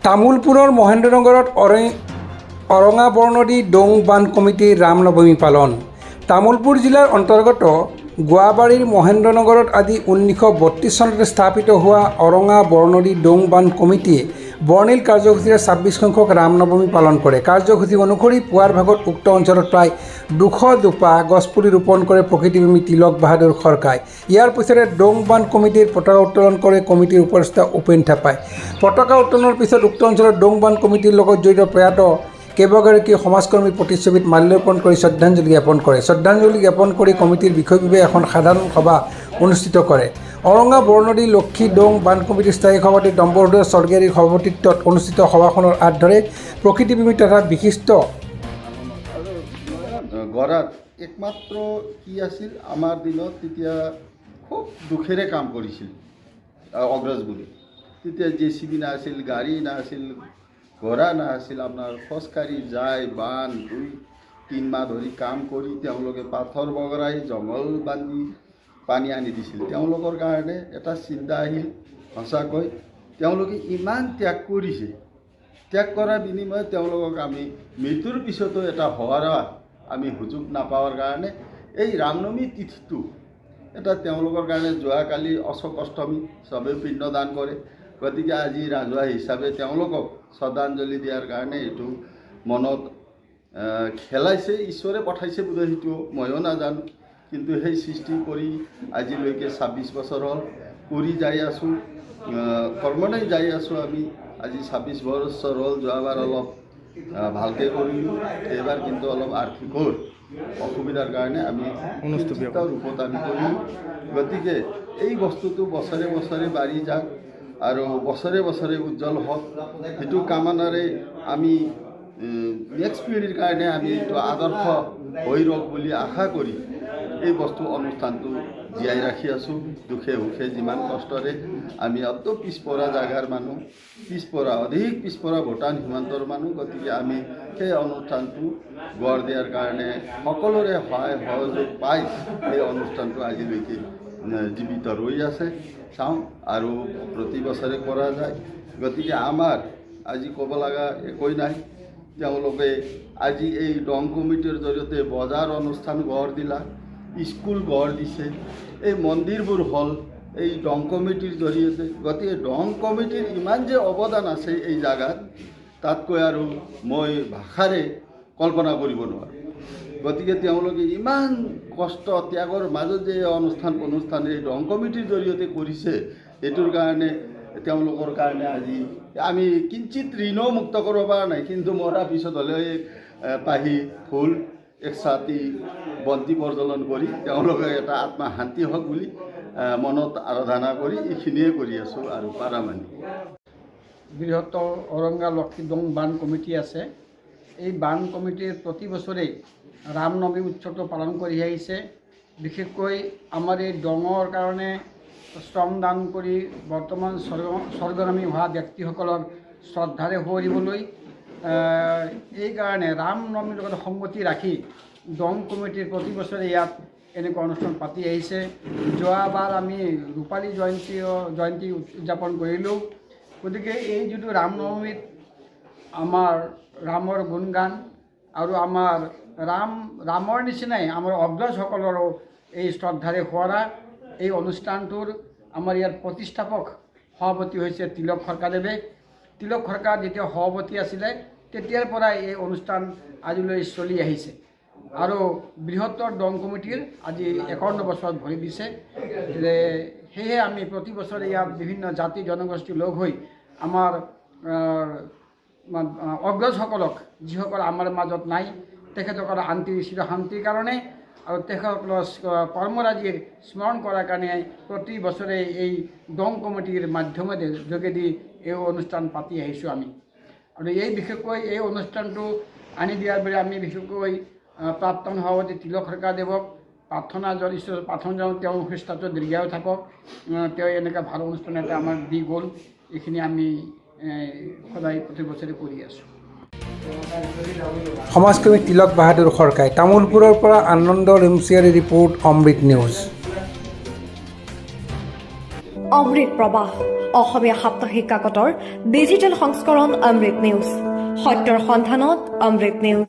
তামোলপুৰৰ মহেন্দ্ৰনগৰত অৰঙা বৰনদী ডোং বান্ধ কমিটিৰ ৰামনৱমী পালন। তামোলপুৰ জিলাৰ অন্তৰ্গত গোৱাবাৰীৰ মহেন্দ্ৰনগৰত আজি 1932 চনতে স্থাপিত হোৱা অৰঙা বৰনদী ডোং বান্ধ কমিটিয়ে বৰ্ণিল কাৰ্যসূচীৰে 26 সংখ্যক ৰামনৱমী পালন কৰে। কাৰ্যসূচী অনুসৰি পুৱাৰ ভাগত উক্ত অঞ্চলত প্ৰায় 200 জোপা গছপুলি ৰোপণ কৰে প্ৰকৃতিপ্ৰেমী তিলক বাহাদুৰ খৰকাই। ইয়াৰ পিছতে ডোং বান্ধ কমিটিৰ পতাকা উত্তোলন কৰে কমিটিৰ উপদেষ্টা উপেন থাপাই। পতাকা উত্তোলনৰ পিছত উক্ত অঞ্চলত ডোং বান্ধ কমিটিৰ লগত জড়িত প্ৰয়াত কেইবাগৰাকী সমাজকৰ্মীৰ প্ৰতিচ্ছবিত মাল্যাৰ্পণ কৰি শ্ৰদ্ধাঞ্জলি জ্ঞাপন কৰে। শ্ৰদ্ধাঞ্জলি জ্ঞাপন কৰি কমিটিৰ বিষয়ববীয়াই এখন সাধাৰণ সভা অনুষ্ঠিত কৰে। অৰঙা বৰনদী লক্ষী ডোং বান্ধ কমিটিৰ স্থায়ী সভাপতি ডম্বৰুদ্ৰ স্বৰ্গীয়াৰীৰ সভাপতিত্বত অনুষ্ঠিত সভাখনৰ আঁত ধৰে প্ৰকৃতিপ্ৰেমী তথা বিশিষ্ট গড়াত একমাত্ৰ কি আছিল আমাৰ দিনত তেতিয়া খুব দুখেৰে কাম কৰিছিল অগ্ৰজবোৰে। তেতিয়া JCB নাছিল, গাড়ী নাছিল, ঘোঁৰা নাছিল, আপোনাৰ খোজকাঢ়ি যায় বান 2-3 মাহ ধৰি কাম কৰি তেওঁলোকে পাথৰ বগৰাই জংঘল বান্ধি পানী আনি দিছিল। তেওঁলোকৰ কাৰণে এটা চিন্তা আহিল, সঁচাকৈ তেওঁলোকে ইমান ত্যাগ কৰিছে, ত্যাগ কৰাৰ বিনিময়ত তেওঁলোকক আমি মৃত্যুৰ পিছতো এটা হোৱাৰা আমি সুযোগ নাপাৱাৰ কাৰণে এই ৰামনৱমী তিথিটো এটা তেওঁলোকৰ কাৰণে যোৱাকালি অশোক অষ্টমী চবেই পিণ্ডদান কৰে। গতিকে আজি ৰাজহুৱা হিচাপে তেওঁলোকক শ্ৰদ্ধাঞ্জলি দিয়াৰ কাৰণে এইটো মনত খেলাইছে, ঈশ্বৰে পঠাইছে বোধহয়, সেইটো ময়ো নাজানো। কিন্তু সেই সৃষ্টি কৰি আজিলৈকে 26 বছৰ হ'ল কৰি যাই আছোঁ, কৰ্মলৈ যাই আছোঁ আমি। আজি 26 বছৰ হ'ল। যোৱাবাৰ অলপ ভালকৈ কৰিলোঁ, এইবাৰ কিন্তু অলপ আৰ্থিক অসুবিধাৰ কাৰণে আমি অনুষ্ঠিত ৰূপত আমি কৰিলোঁ। গতিকে এই বস্তুটো বছৰে বছৰে বাঢ়ি যাওক আৰু বছৰে বছৰে উজ্জ্বল হওক, সেইটো কামনাৰে আমি নেক্সট পিঢ়িৰ কাৰণে আমি এইটো আদৰ্শ হৈ ৰওক বুলি আশা কৰি এই অনুষ্ঠানটো জীয়াই ৰাখি আছোঁ। দুখে সুখে যিমান কষ্টৰে আমি অত পিছপৰা জাগাৰ মানুহ, অধিক পিছপৰা ভূটান সীমান্তৰ মানুহ। গতিকে আমি সেই অনুষ্ঠানটো গঢ় দিয়াৰ কাৰণে সকলোৰে সহায় সহযোগ পাই এই অনুষ্ঠানটো আজিলৈকে জীৱিত ৰৈ আছে। চাওঁ আৰু প্ৰতি বছৰে কৰা যায়। গতিকে আমাৰ আজি ক'ব লগা একোৱেই নাই। তেওঁলোকে আজি এই ডং কমিটিৰ জৰিয়তে বজাৰ অনুষ্ঠান গঢ় দিলা, স্কুল গঢ় দিছে, এই মন্দিৰবোৰ হ'ল এই ডং কমিটিৰ জৰিয়তে। গতিকে ডং কমিটিৰ ইমান যে অৱদান আছে এই জাগাত, তাতকৈ আৰু মই ভাষাৰে কল্পনা কৰিব নোৱাৰোঁ। গতিকে তেওঁলোকে ইমান কষ্ট ত্যাগৰ মাজত যে অনুষ্ঠান এই ডং কমিটিৰ জৰিয়তে কৰিছে, এইটোৰ কাৰণে তেওঁলোকৰ কাৰণে আজি আমি কিঞ্চিত ঋণও মুক্ত কৰিব পৰা নাই। কিন্তু মৰাৰ পিছত হ'লেও পাহি ফুল এক ছাতি বন্তি প্ৰজ্বলন কৰি তেওঁলোকে এটা আত্মা শান্তি হওক বুলি মনত আৰাধনা কৰি এইখিনিয়ে কৰি আছোঁ আৰু পাৰামানি। বৃহত্তৰ অৰঙা লক্ষী ডোং বান্ধ কমিটি আছে। এই বান্ধ কমিটিৰ প্ৰতি বছৰেই ৰামনৱমী উৎসৱটো পালন কৰি আহিছে। বিশেষকৈ আমাৰ এই ডঙৰ কাৰণে শ্ৰমদান কৰি বৰ্তমান স্বৰ্গগামী হোৱা ব্যক্তিসকলক শ্ৰদ্ধাৰে সুঁৱৰিবলৈ এইকাৰণে ৰামনৱমীৰ লগত সংগতি ৰাখি ডং কমিটিৰ প্ৰতি বছৰে ইয়াত এনেকুৱা অনুষ্ঠান পাতি আহিছে। যোৱাবাৰ আমি ৰূপালী জয়ন্তী উদযাপন কৰিলোঁ। গতিকে এই যিটো ৰামনৱমীত আমাৰ ৰামৰ গুণগান আৰু আমাৰ ৰামৰ নিচিনাই আমাৰ অগ্ৰজসকলৰো এই শ্ৰদ্ধাৰে সোঁৱৰা এই অনুষ্ঠানটোৰ আমাৰ ইয়াৰ প্ৰতিষ্ঠাপক সভাপতি হৈছে তিলক খৰকাদেৱে। তিলক খৰকা যেতিয়া সভাপতি আছিলে তেতিয়াৰ পৰাই এই অনুষ্ঠান আজিলৈ চলি আহিছে আৰু বৃহত্তৰ ডং কমিটিৰ আজি 51 বছৰত ভৰি দিছে। সেয়েহে আমি প্ৰতি বছৰে ইয়াত বিভিন্ন জাতি জনগোষ্ঠী লগ হৈ আমাৰ অগ্ৰজসকলক, যিসকল আমাৰ মাজত নাই, তেখেতসকলৰ চিৰশান্তিৰ কাৰণে আৰু তেখেতসকলৰ কৰ্মৰাজিৰ স্মৰণ কৰাৰ কাৰণে প্ৰতি বছৰে এই ডং কমিটিৰ মাধ্যমেৰে যোগেদি এই অনুষ্ঠান পাতি আহিছোঁ আমি। আৰু বিশেষকৈ এই অনুষ্ঠানটো আনি দিয়াৰ বাবে আমি বিশেষকৈ প্ৰাক্তন সভাপতি তিলক খৰকাদেৱক প্ৰাৰ্থনা জনাওঁ, তেওঁ সুস্বাস্থ্য দীৰ্ঘায়ু থাকক, তেওঁ এনেকুৱা ভাল অনুষ্ঠান এটা আমাক দি গ'ল। এইখিনি আমি সদায় প্ৰতি বছৰে কৰি আছোঁ। সমাজকৰ্মী তিলক বাহাদুৰ খৰকাই। তামোলপুৰৰ পৰা আনন্দ ৰেমচিয়াৰী ৰিপৰ্ট, অমৃত নিউজ। অমৃত প্ৰবাহ অসমীয়া সাপ্তাহিক কাকতৰ ডিজিটেল সংস্কৰণ অমৃত নিউজ সত্যৰ সন্ধানত অমৃত নিউজ।